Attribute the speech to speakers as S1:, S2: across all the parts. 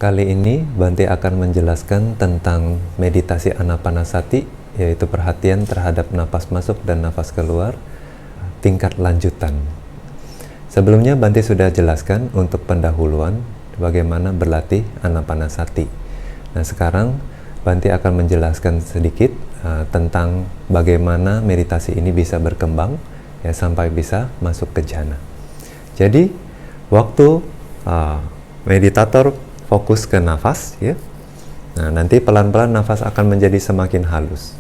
S1: Kali ini Bante akan menjelaskan tentang meditasi Anapanasati, yaitu perhatian terhadap napas masuk dan napas keluar, tingkat lanjutan. Sebelumnya Bante sudah jelaskan untuk pendahuluan bagaimana berlatih Anapanasati. Nah, sekarang Bante akan menjelaskan sedikit tentang bagaimana meditasi ini bisa berkembang ya sampai bisa masuk ke jhana. Jadi waktu meditator fokus ke nafas ya, nah nanti pelan-pelan nafas akan menjadi semakin halus.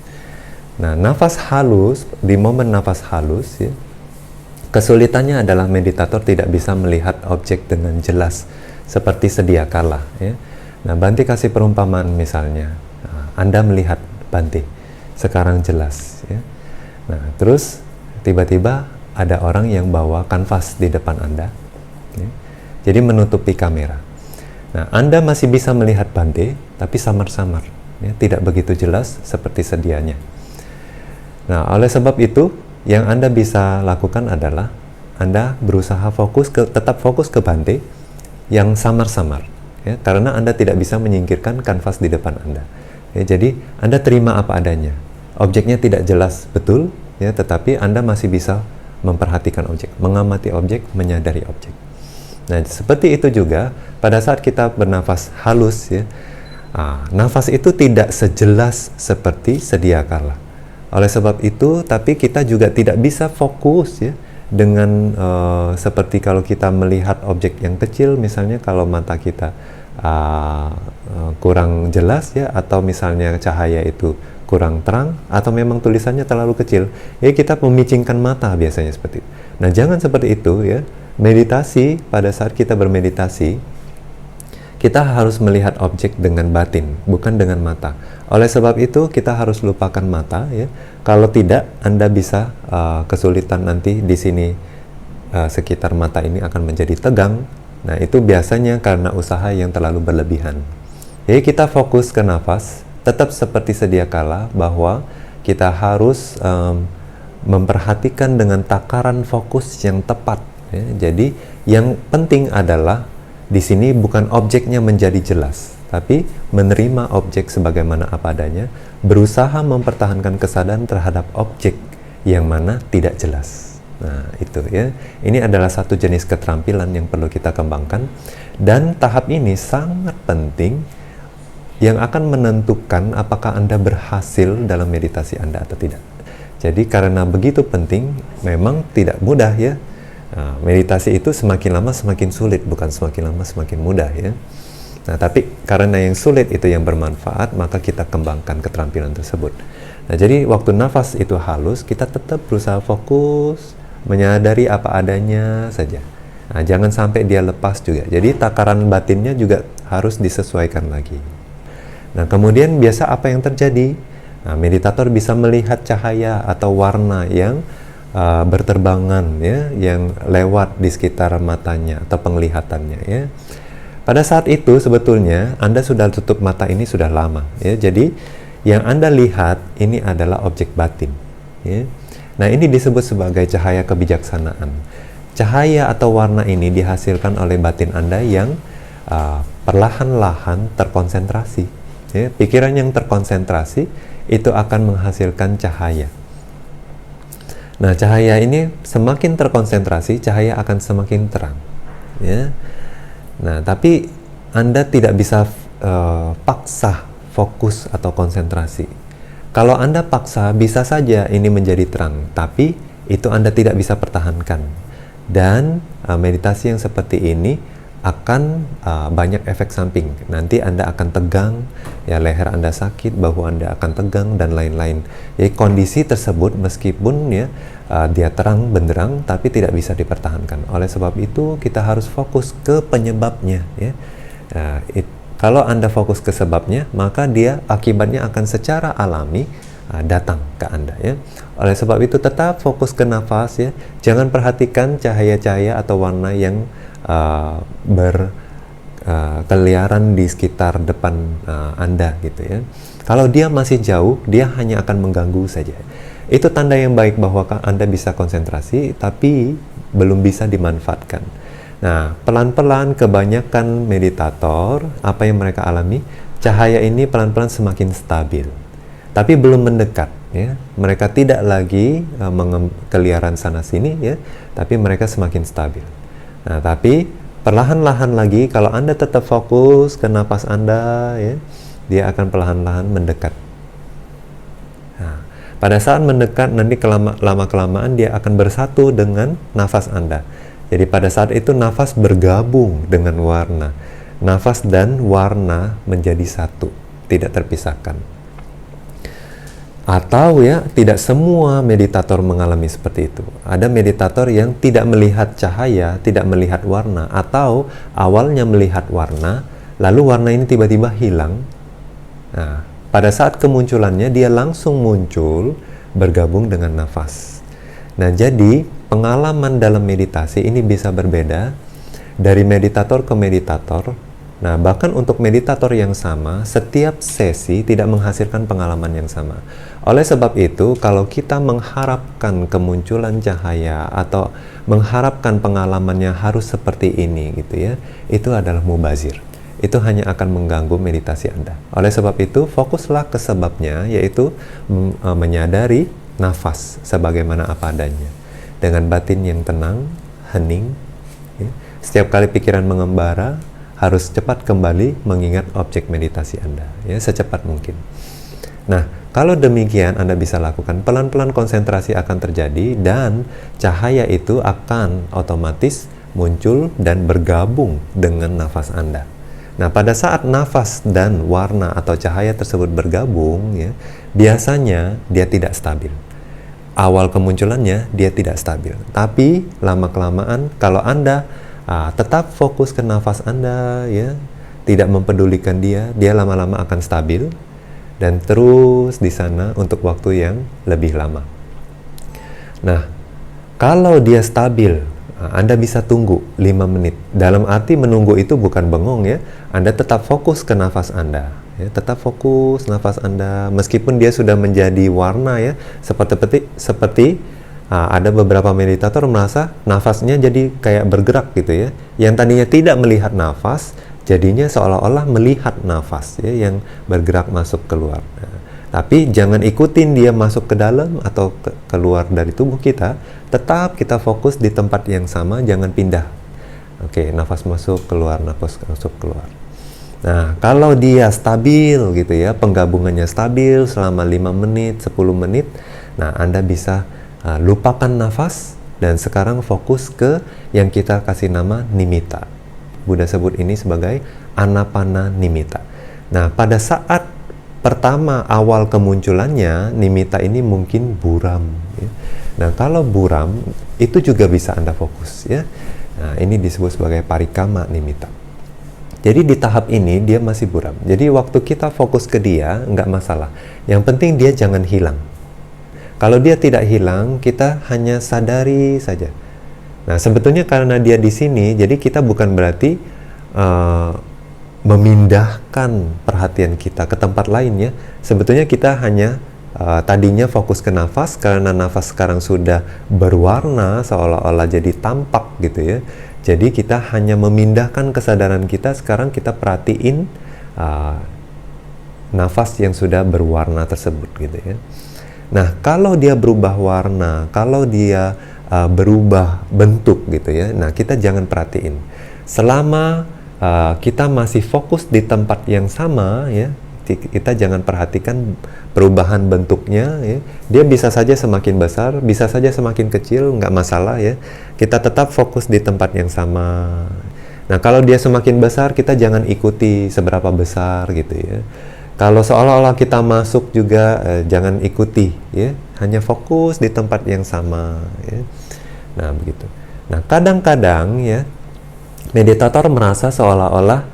S1: Nah, nafas halus, di momen nafas halus ya, kesulitannya adalah meditator tidak bisa melihat objek dengan jelas seperti sedia kala ya. Nah, Bante kasih perumpamaan misalnya, Anda melihat Bante sekarang jelas ya. Nah, terus tiba-tiba ada orang yang bawa kanvas di depan Anda ya, jadi menutupi kamera. Nah, Anda masih bisa melihat Bante, tapi samar-samar, ya, tidak begitu jelas seperti sedianya. Nah, oleh sebab itu, yang Anda bisa lakukan adalah Anda berusaha tetap fokus ke Bante yang samar-samar, ya, karena Anda tidak bisa menyingkirkan kanvas di depan Anda. Ya, jadi, Anda terima apa adanya. Objeknya tidak jelas betul, ya, tetapi Anda masih bisa memperhatikan objek, mengamati objek, menyadari objek. Nah, seperti itu juga pada saat kita bernafas halus ya, nafas itu tidak sejelas seperti sedia kala. Oleh sebab itu, tapi kita juga tidak bisa fokus ya dengan seperti kalau kita melihat objek yang kecil, misalnya kalau mata kita kurang jelas ya, atau misalnya cahaya itu kurang terang, atau memang tulisannya terlalu kecil, ya kita memicingkan mata biasanya seperti itu. Nah, jangan seperti itu ya. Meditasi, pada saat kita bermeditasi, kita harus melihat objek dengan batin, bukan dengan mata. Oleh sebab itu, kita harus lupakan mata ya. Kalau tidak, Anda bisa kesulitan nanti di sini sekitar mata ini akan menjadi tegang. Nah, itu biasanya karena usaha yang terlalu berlebihan. Jadi kita fokus ke nafas, tetap seperti sedia kala bahwa kita harus memperhatikan dengan takaran fokus yang tepat. Ya, jadi yang penting adalah di sini bukan objeknya menjadi jelas, tapi menerima objek sebagaimana apa adanya, berusaha mempertahankan kesadaran terhadap objek yang mana tidak jelas. Nah, itu ya. Ini adalah satu jenis keterampilan yang perlu kita kembangkan, dan tahap ini sangat penting yang akan menentukan apakah Anda berhasil dalam meditasi Anda atau tidak. Jadi karena begitu penting, memang tidak mudah ya. Nah, meditasi itu semakin lama semakin sulit, bukan semakin lama semakin mudah ya. Nah, tapi karena yang sulit itu yang bermanfaat, maka kita kembangkan keterampilan tersebut. Nah, jadi waktu nafas itu halus, kita tetap berusaha fokus, menyadari apa adanya saja. Nah, jangan sampai dia lepas juga. Jadi takaran batinnya juga harus disesuaikan lagi. Nah, kemudian biasa apa yang terjadi? Nah, meditator bisa melihat cahaya atau warna yang berterbangan ya, yang lewat di sekitar matanya atau penglihatannya ya. Pada saat itu sebetulnya Anda sudah tutup mata ini sudah lama ya. Jadi yang Anda lihat ini adalah objek batin ya. Nah, ini disebut sebagai cahaya kebijaksanaan. Cahaya atau warna ini dihasilkan oleh batin Anda yang perlahan-lahan terkonsentrasi ya. Pikiran yang terkonsentrasi itu akan menghasilkan cahaya. Nah, cahaya ini semakin terkonsentrasi, cahaya akan semakin terang ya. Nah, tapi Anda tidak bisa paksa fokus atau konsentrasi. Kalau Anda paksa, bisa saja ini menjadi terang, tapi itu Anda tidak bisa pertahankan. Dan meditasi yang seperti ini akan banyak efek samping. Nanti Anda akan tegang, ya, leher Anda sakit, bahu Anda akan tegang, dan lain-lain. Jadi kondisi tersebut meskipun ya dia terang benderang, tapi tidak bisa dipertahankan. Oleh sebab itu kita harus fokus ke penyebabnya. Ya. Kalau Anda fokus ke sebabnya, maka dia akibatnya akan secara alami datang ke Anda ya. Oleh sebab itu tetap fokus ke nafas ya. Jangan perhatikan cahaya-cahaya atau warna yang berkeliaran di sekitar depan Anda gitu ya. Kalau dia masih jauh, dia hanya akan mengganggu saja. Itu tanda yang baik bahwa Anda bisa konsentrasi, tapi belum bisa dimanfaatkan. Nah, pelan-pelan kebanyakan meditator, apa yang mereka alami, cahaya ini pelan-pelan semakin stabil. Tapi belum mendekat, ya. Mereka tidak lagi keliaran sana-sini, ya, tapi mereka semakin stabil. Nah, tapi perlahan-lahan lagi, kalau Anda tetap fokus ke napas Anda, ya, dia akan perlahan-lahan mendekat. Nah, pada saat mendekat, nanti lama-kelamaan dia akan bersatu dengan nafas Anda. Jadi pada saat itu nafas bergabung dengan warna. Nafas dan warna menjadi satu, tidak terpisahkan. Atau ya, tidak semua meditator mengalami seperti itu. Ada meditator yang tidak melihat cahaya, tidak melihat warna, atau awalnya melihat warna, lalu warna ini tiba-tiba hilang. Nah, pada saat kemunculannya dia langsung muncul bergabung dengan nafas. Nah, jadi pengalaman dalam meditasi ini bisa berbeda dari meditator ke meditator. Nah, bahkan untuk meditator yang sama, setiap sesi tidak menghasilkan pengalaman yang sama. Oleh sebab itu, kalau kita mengharapkan kemunculan cahaya atau mengharapkan pengalamannya harus seperti ini gitu ya, itu adalah mubazir. Itu hanya akan mengganggu meditasi Anda. Oleh sebab itu, fokuslah ke sebabnya, yaitu menyadari nafas sebagaimana apa adanya. Dengan batin yang tenang, hening, ya. Setiap kali pikiran mengembara, harus cepat kembali mengingat objek meditasi Anda, ya, secepat mungkin. Nah, kalau demikian Anda bisa lakukan, pelan-pelan konsentrasi akan terjadi dan cahaya itu akan otomatis muncul dan bergabung dengan nafas Anda. Nah, pada saat nafas dan warna atau cahaya tersebut bergabung, ya, biasanya dia tidak stabil. Awal kemunculannya dia tidak stabil, tapi lama-kelamaan kalau Anda tetap fokus ke nafas Anda, ya, tidak mempedulikan dia lama-lama akan stabil dan terus di sana untuk waktu yang lebih lama. Nah, kalau dia stabil, Anda bisa tunggu 5 menit. Dalam arti menunggu itu bukan bengong, ya. Anda tetap fokus ke nafas Anda. Ya, tetap fokus nafas Anda meskipun dia sudah menjadi warna, ya, seperti ada beberapa meditator merasa nafasnya jadi kayak bergerak gitu ya, yang tadinya tidak melihat nafas jadinya seolah-olah melihat nafas, ya, yang bergerak masuk keluar. Nah, tapi jangan ikutin dia masuk ke dalam atau keluar dari tubuh kita, tetap kita fokus di tempat yang sama, jangan pindah. Oke, nafas masuk keluar, nafas masuk keluar. Nah, kalau dia stabil gitu ya, penggabungannya stabil selama 5 menit, 10 menit, nah Anda bisa lupakan nafas dan sekarang fokus ke yang kita kasih nama nimitta. Buddha sebut ini sebagai anapana nimitta. Nah, pada saat pertama awal kemunculannya, nimitta ini mungkin buram, ya. Nah, kalau buram, itu juga bisa Anda fokus, ya. Nah, ini disebut sebagai parikama nimitta. Jadi di tahap ini dia masih buram. Jadi waktu kita fokus ke dia, nggak masalah. Yang penting dia jangan hilang. Kalau dia tidak hilang, kita hanya sadari saja. Nah, sebetulnya karena dia di sini, jadi kita bukan berarti memindahkan perhatian kita ke tempat lain, ya. Sebetulnya kita hanya tadinya fokus ke nafas, karena nafas sekarang sudah berwarna, seolah-olah jadi tampak gitu ya. Jadi kita hanya memindahkan kesadaran kita, sekarang kita perhatiin nafas yang sudah berwarna tersebut gitu ya. Nah, kalau dia berubah warna, kalau dia berubah bentuk gitu ya, nah kita jangan perhatiin. Selama kita masih fokus di tempat yang sama, ya, kita jangan perhatikan perubahan bentuknya, ya. Dia bisa saja semakin besar, bisa saja semakin kecil, nggak masalah ya. Kita tetap fokus di tempat yang sama. Nah, kalau dia semakin besar, kita jangan ikuti seberapa besar gitu ya. Kalau seolah-olah kita masuk juga, jangan ikuti ya. Hanya fokus di tempat yang sama ya. Nah, begitu. Nah, kadang-kadang ya, meditator merasa seolah-olah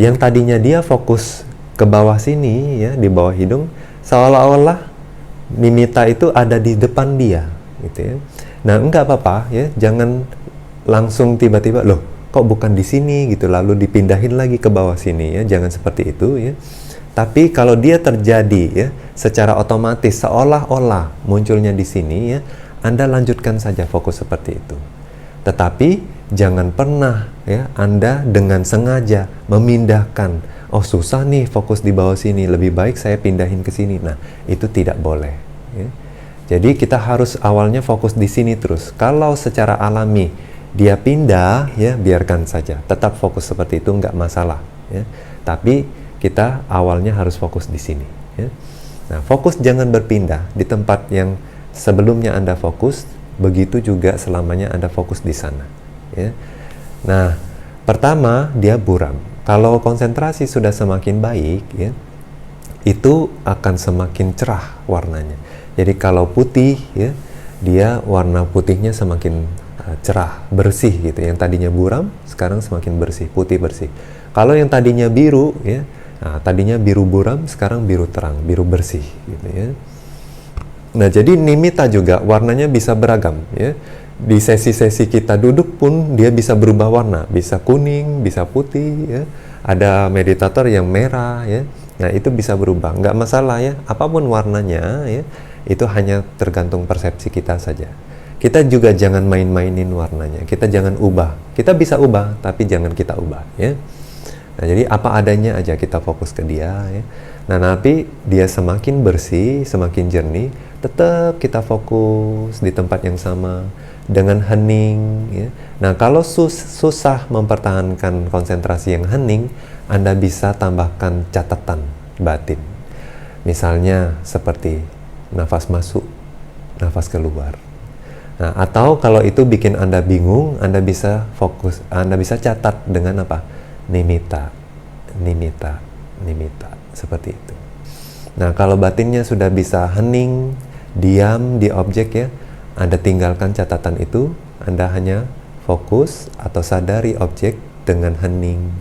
S1: yang tadinya dia fokus ke bawah sini ya, di bawah hidung, seolah-olah nimitta itu ada di depan dia gitu ya. Nah, enggak apa-apa ya, jangan langsung tiba-tiba loh kok bukan di sini gitu lalu dipindahin lagi ke bawah sini ya, jangan seperti itu ya. Tapi kalau dia terjadi ya secara otomatis seolah-olah munculnya di sini ya, Anda lanjutkan saja fokus seperti itu. Tetapi jangan pernah ya Anda dengan sengaja memindahkan, oh susah nih fokus di bawah sini, lebih baik saya pindahin ke sini. Nah, itu tidak boleh ya. Jadi kita harus awalnya fokus di sini terus. Kalau secara alami dia pindah ya, biarkan saja, tetap fokus seperti itu, nggak masalah ya. Tapi kita awalnya harus fokus di sini ya. Nah, fokus jangan berpindah di tempat yang sebelumnya Anda fokus, begitu juga selamanya Anda fokus di sana ya. Nah, pertama dia buram. Kalau konsentrasi sudah semakin baik ya, itu akan semakin cerah warnanya. Jadi kalau putih ya, dia warna putihnya semakin cerah, bersih gitu. Yang tadinya buram sekarang semakin bersih, putih bersih. Kalau yang tadinya biru ya, nah, tadinya biru buram sekarang biru terang, biru bersih gitu ya. Nah, jadi nimitta juga warnanya bisa beragam ya. Di sesi-sesi kita duduk pun dia bisa berubah warna, bisa kuning, bisa putih ya. Ada meditator yang merah ya. Nah, itu bisa berubah, nggak masalah ya. Apapun warnanya ya, itu hanya tergantung persepsi kita saja. Kita juga jangan main-mainin warnanya. Kita jangan ubah. Kita bisa ubah, tapi jangan kita ubah ya. Nah, jadi apa adanya aja kita fokus ke dia ya. Nah, nanti dia semakin bersih, semakin jernih, tetap kita fokus di tempat yang sama dengan hening ya. Nah, kalau susah mempertahankan konsentrasi yang hening, Anda bisa tambahkan catatan batin. Misalnya seperti nafas masuk, nafas keluar. Nah, atau kalau itu bikin Anda bingung, Anda bisa fokus, Anda bisa catat dengan apa? Nimitta, nimitta, nimitta, seperti itu. Nah, kalau batinnya sudah bisa hening, diam di objek ya, Anda tinggalkan catatan itu, Anda hanya fokus atau sadari objek dengan hening.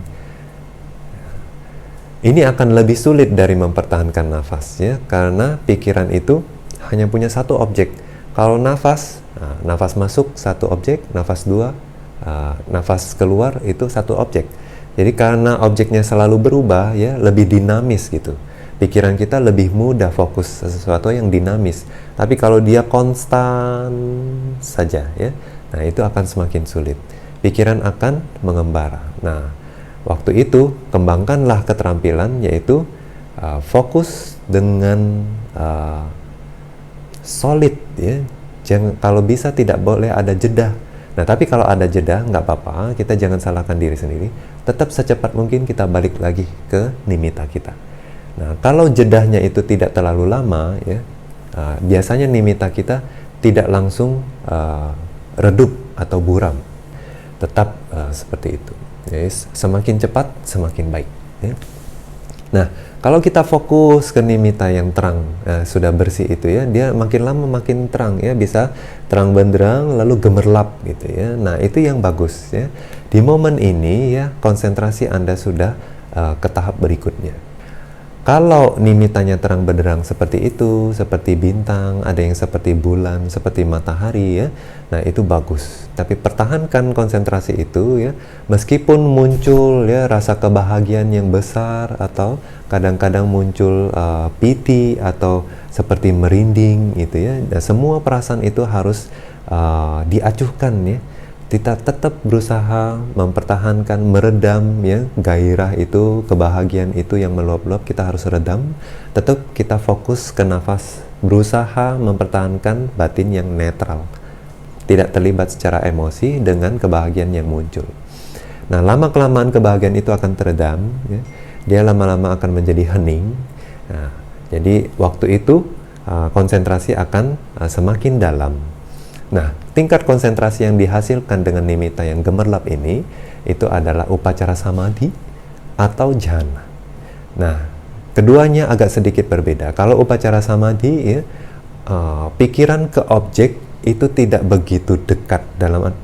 S1: Ini akan lebih sulit dari mempertahankan nafas ya, karena pikiran itu hanya punya satu objek. Kalau nafas, nafas masuk satu objek, nafas dua, nafas keluar itu satu objek. Jadi karena objeknya selalu berubah ya, lebih dinamis gitu. Pikiran kita lebih mudah fokus sesuatu yang dinamis. Tapi kalau dia konstan saja ya, nah itu akan semakin sulit. Pikiran akan mengembara. Nah, waktu itu kembangkanlah keterampilan yaitu fokus dengan solid ya. Jangan, kalau bisa tidak boleh ada jeda. Nah, tapi kalau ada jeda, nggak apa-apa, kita jangan salahkan diri sendiri. Tetap secepat mungkin kita balik lagi ke nimitta kita. Nah, kalau jedahnya itu tidak terlalu lama, ya, biasanya nimitta kita tidak langsung redup atau buram. Tetap seperti itu. Ya, semakin cepat, semakin baik. Ya. Nah, kalau kita fokus ke nimitta yang terang, sudah bersih itu ya, dia makin lama makin terang ya, bisa terang benderang lalu gemerlap gitu ya. Nah, itu yang bagus ya. Di momen ini ya, konsentrasi Anda sudah ke tahap berikutnya. Kalau nimittanya terang benderang seperti itu, seperti bintang, ada yang seperti bulan, seperti matahari ya. Nah, itu bagus. Tapi pertahankan konsentrasi itu ya, meskipun muncul ya rasa kebahagiaan yang besar atau kadang-kadang muncul piti atau seperti merinding gitu ya. Nah, semua perasaan itu harus diacuhkan ya. Kita tetap berusaha mempertahankan, meredam ya gairah itu, kebahagiaan itu yang meluap-luap, kita harus redam. Tetap kita fokus ke nafas, berusaha mempertahankan batin yang netral, tidak terlibat secara emosi dengan kebahagiaan yang muncul. Nah, lama-kelamaan kebahagiaan itu akan teredam ya. Dia lama-lama akan menjadi hening. Nah, jadi waktu itu konsentrasi akan semakin dalam. Nah, tingkat konsentrasi yang dihasilkan dengan nimitta yang gemerlap ini itu adalah upacara samadhi atau jhana. Nah, keduanya agak sedikit berbeda. Kalau upacara samadhi ya, pikiran ke objek itu tidak begitu dekat,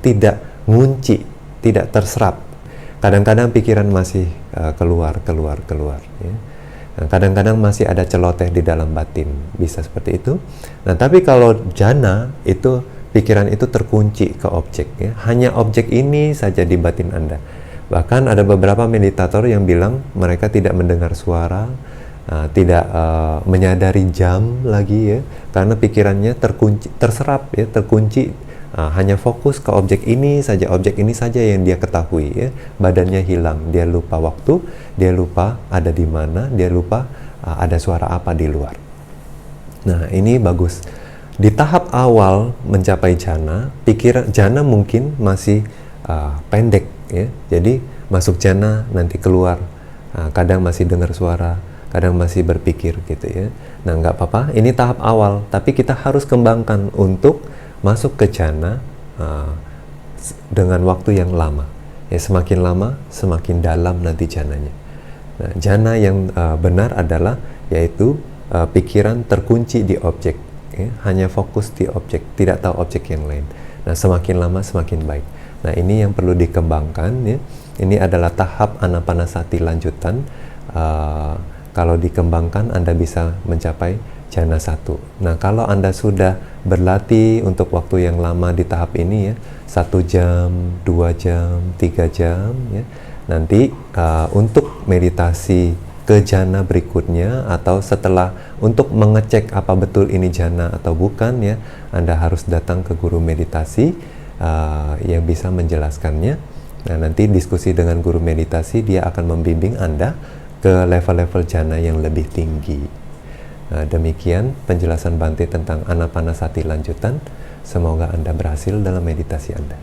S1: tidak ngunci, tidak terserap. Kadang-kadang pikiran masih keluar ya. Nah, kadang-kadang masih ada celoteh di dalam batin, bisa seperti itu. Nah, tapi kalau jhana itu pikiran itu terkunci ke objek ya. Hanya objek ini saja di batin Anda. Bahkan ada beberapa meditator yang bilang mereka tidak mendengar suara, tidak menyadari jam lagi ya, karena pikirannya terkunci, terserap ya, terkunci hanya fokus ke objek ini saja yang dia ketahui, ya. Badannya hilang, dia lupa waktu, dia lupa ada di mana, dia lupa ada suara apa di luar. Nah, ini bagus. Di tahap awal mencapai jhana, pikiran jhana mungkin masih pendek, ya. Jadi masuk jhana nanti keluar, kadang masih dengar suara, kadang masih berpikir gitu, ya. Nah, nggak apa-apa, ini tahap awal, tapi kita harus kembangkan untuk masuk ke jhana dengan waktu yang lama. Ya, semakin lama, semakin dalam nanti jhananya. Nah, jhana yang benar adalah yaitu pikiran terkunci di objek, ya, hanya fokus di objek, tidak tahu objek yang lain. Nah, semakin lama semakin baik. Nah, ini yang perlu dikembangkan, ya. Ini adalah tahap anapanasati lanjutan. Kalau dikembangkan, Anda bisa mencapai jhana 1. Nah, kalau Anda sudah berlatih untuk waktu yang lama di tahap ini, ya, 1 jam, 2 jam, 3 jam, ya, nanti untuk meditasi ke jhana berikutnya atau setelah untuk mengecek apa betul ini jhana atau bukan, ya, Anda harus datang ke guru meditasi yang bisa menjelaskannya. Nah, nanti diskusi dengan guru meditasi, dia akan membimbing Anda ke level-level jhana yang lebih tinggi. Nah, demikian penjelasan Bante tentang anapanasati lanjutan. Semoga Anda berhasil dalam meditasi Anda.